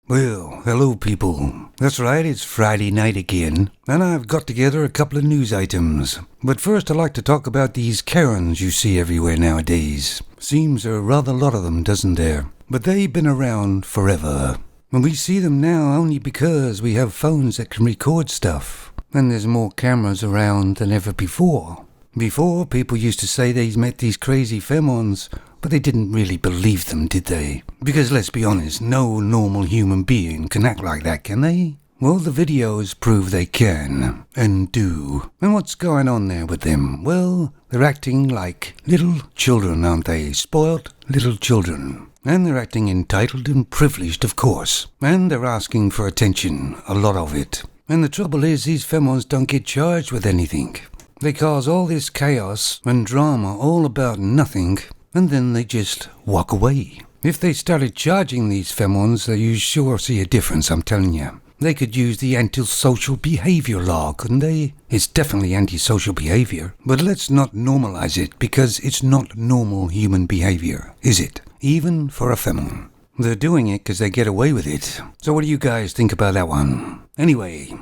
Well, hello people. That's right, it's Friday night again, and I've got together a couple of news items. But first I'd like to talk about these Karens you see everywhere nowadays. Seems there are rather a lot of them, doesn't there? But they've been around forever. And we see them now only because we have phones that can record stuff. And there's more cameras around than ever before. Before, people used to say they met these crazy femons, but they didn't really believe them, did they? Because let's be honest, no normal human being can act like that, can they? Well, the videos prove they can, and do. And what's going on there with them? Well, they're acting like little children, aren't they? Spoiled little children. And they're acting entitled and privileged, of course. And they're asking for attention, a lot of it. And the trouble is, these femons don't get charged with anything. They cause all this chaos and drama all about nothing, and then they just walk away. If they started charging these femons, you sure see a difference, I'm telling you. They could use the antisocial behavior law, couldn't they? It's definitely antisocial behavior, but let's not normalize it, because it's not normal human behavior, is it? Even for a femon. They're doing it because they get away with it. So what do you guys think about that one? Anyway,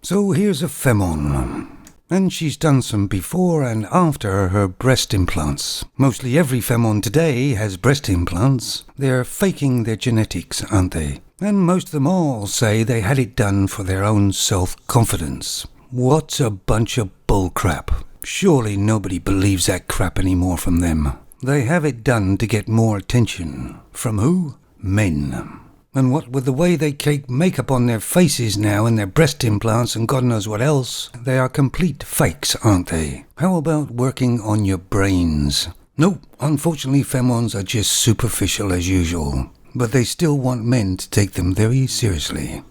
so here's a femon. And she's done some before and after her breast implants. Mostly every femon today has breast implants. They're faking their genetics, aren't they? And most of them all say they had it done for their own self-confidence. What a bunch of bullcrap. Surely nobody believes that crap anymore from them. They have it done to get more attention. From who? Men. And what with the way they cake makeup on their faces now and their breast implants and God knows what else, they are complete fakes, aren't they? How about working on your brains? Nope, unfortunately femons are just superficial as usual. But they still want men to take them very seriously.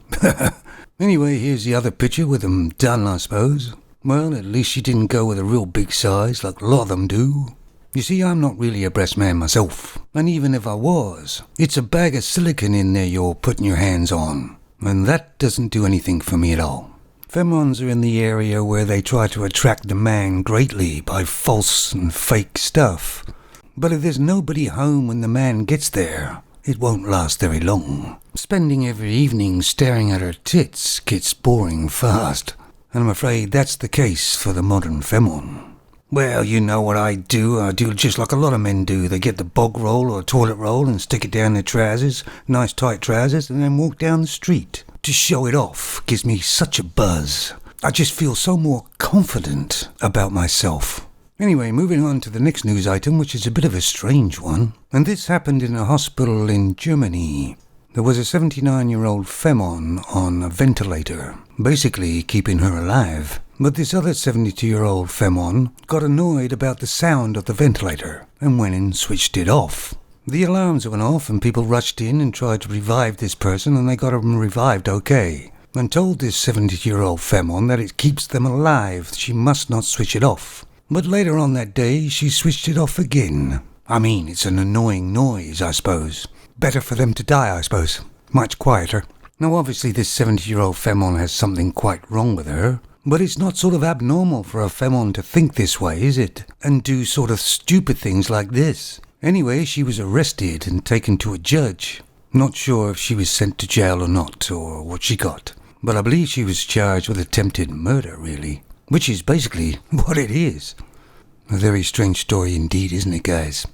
Anyway, here's the other picture with them done, I suppose. Well, at least she didn't go with a real big size like a lot of them do. You see, I'm not really a breast man myself, and even if I was, it's a bag of silicone in there you're putting your hands on, and that doesn't do anything for me at all. Femons are in the area where they try to attract the man greatly by false and fake stuff, but if there's nobody home when the man gets there, it won't last very long. Spending every evening staring at her tits gets boring fast, and I'm afraid that's the case for the modern femon. Well, you know what I do just like a lot of men do. They get the bog roll or toilet roll and stick it down their trousers, nice tight trousers, and then walk down the street. To show it off gives me such a buzz. I just feel so more confident about myself. Anyway, moving on to the next news item, which is a bit of a strange one. And this happened in a hospital in Germany. There was a 79-year-old femon on a ventilator, basically keeping her alive. But this other 72-year-old femon got annoyed about the sound of the ventilator and went and switched it off. The alarms went off and people rushed in and tried to revive this person, and they got him revived okay. And told this 70-year-old femon that it keeps them alive, she must not switch it off. But later on that day, she switched it off again. I mean, it's an annoying noise, I suppose. Better for them to die, I suppose. Much quieter. Now obviously this 70-year-old femon has something quite wrong with her. But it's not sort of abnormal for a femon to think this way, is it? And do sort of stupid things like this. Anyway, she was arrested and taken to a judge. Not sure if she was sent to jail or not, or what she got. But I believe she was charged with attempted murder, really. Which is basically what it is. A very strange story indeed, isn't it, guys?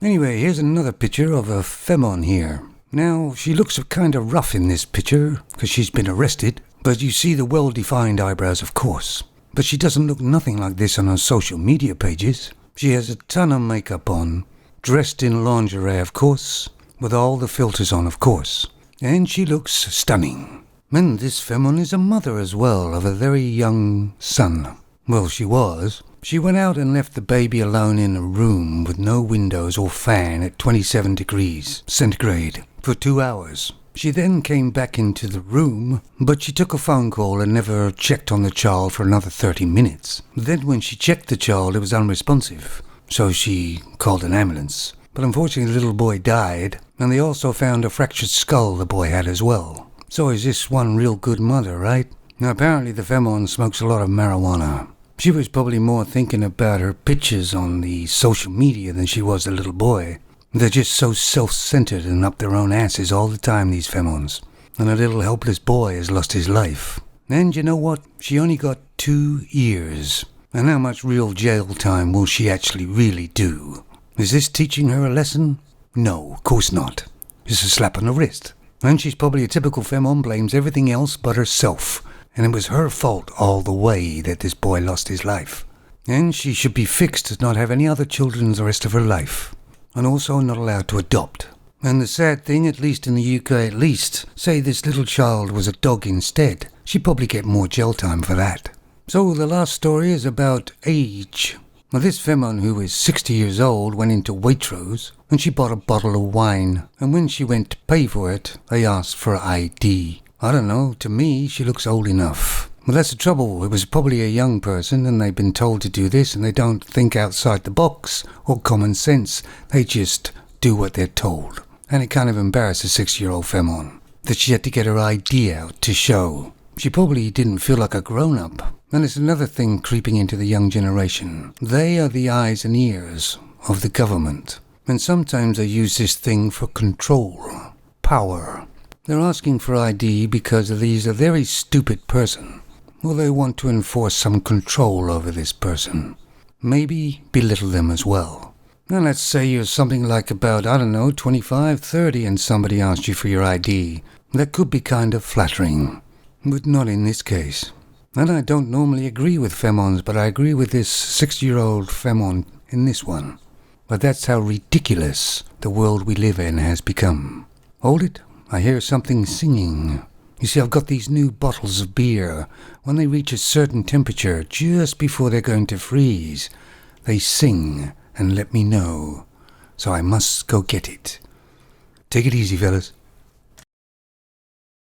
Anyway, here's another picture of a femon here. Now, she looks kind of rough in this picture, because she's been arrested. But you see the well-defined eyebrows, of course. But she doesn't look nothing like this on her social media pages. She has a ton of makeup on, dressed in lingerie, of course, with all the filters on, of course. And she looks stunning. And this femon is a mother as well, of a very young son. Well, she was. She went out and left the baby alone in a room with no windows or fan at 27 degrees centigrade for 2 hours. She then came back into the room, but she took a phone call and never checked on the child for another 30 minutes. Then when she checked the child, it was unresponsive, so she called an ambulance. But unfortunately the little boy died, and they also found a fractured skull the boy had as well. So is this one real good mother, right? Now apparently the femon smokes a lot of marijuana. She was probably more thinking about her pictures on the social media than she was the little boy. They're just so self-centered and up their own asses all the time, these femons. and a little helpless boy has lost his life. And you know what? She only got 2 years. And how much real jail time will she actually really do? Is this teaching her a lesson? No, of course not. It's a slap on the wrist. And she's probably a typical femme blames everything else but herself. And it was her fault all the way that this boy lost his life. And she should be fixed to not have any other children the rest of her life. And also not allowed to adopt. And the sad thing, at least in the UK at least, say this little child was a dog instead. She'd probably get more jail time for that. So the last story is about age. Now this femme who is 60 years old went into Waitrose and she bought a bottle of wine. And when she went to pay for it, they asked for ID. I don't know, to me she looks old enough. Well, that's the trouble. It was probably a young person and they've been told to do this and they don't think outside the box or common sense. They just do what they're told. And it kind of embarrassed a 6-year-old femme that she had to get her ID out to show. She probably didn't feel like a grown-up. And it's another thing creeping into the young generation. They are the eyes and ears of the government. And sometimes they use this thing for control, power. They're asking for ID because he's a very stupid person. Or they want to enforce some control over this person. Maybe belittle them as well. Now let's say you're something like about, 25, 30 and somebody asked you for your ID. That could be kind of flattering. But not in this case. And I don't normally agree with femmes, but I agree with this 6-year-old femme in this one. But that's how ridiculous the world we live in has become. Hold it, I hear something singing. You see, I've got these new bottles of beer. When they reach a certain temperature, just before they're going to freeze, they sing and let me know. So I must go get it. Take it easy, fellas.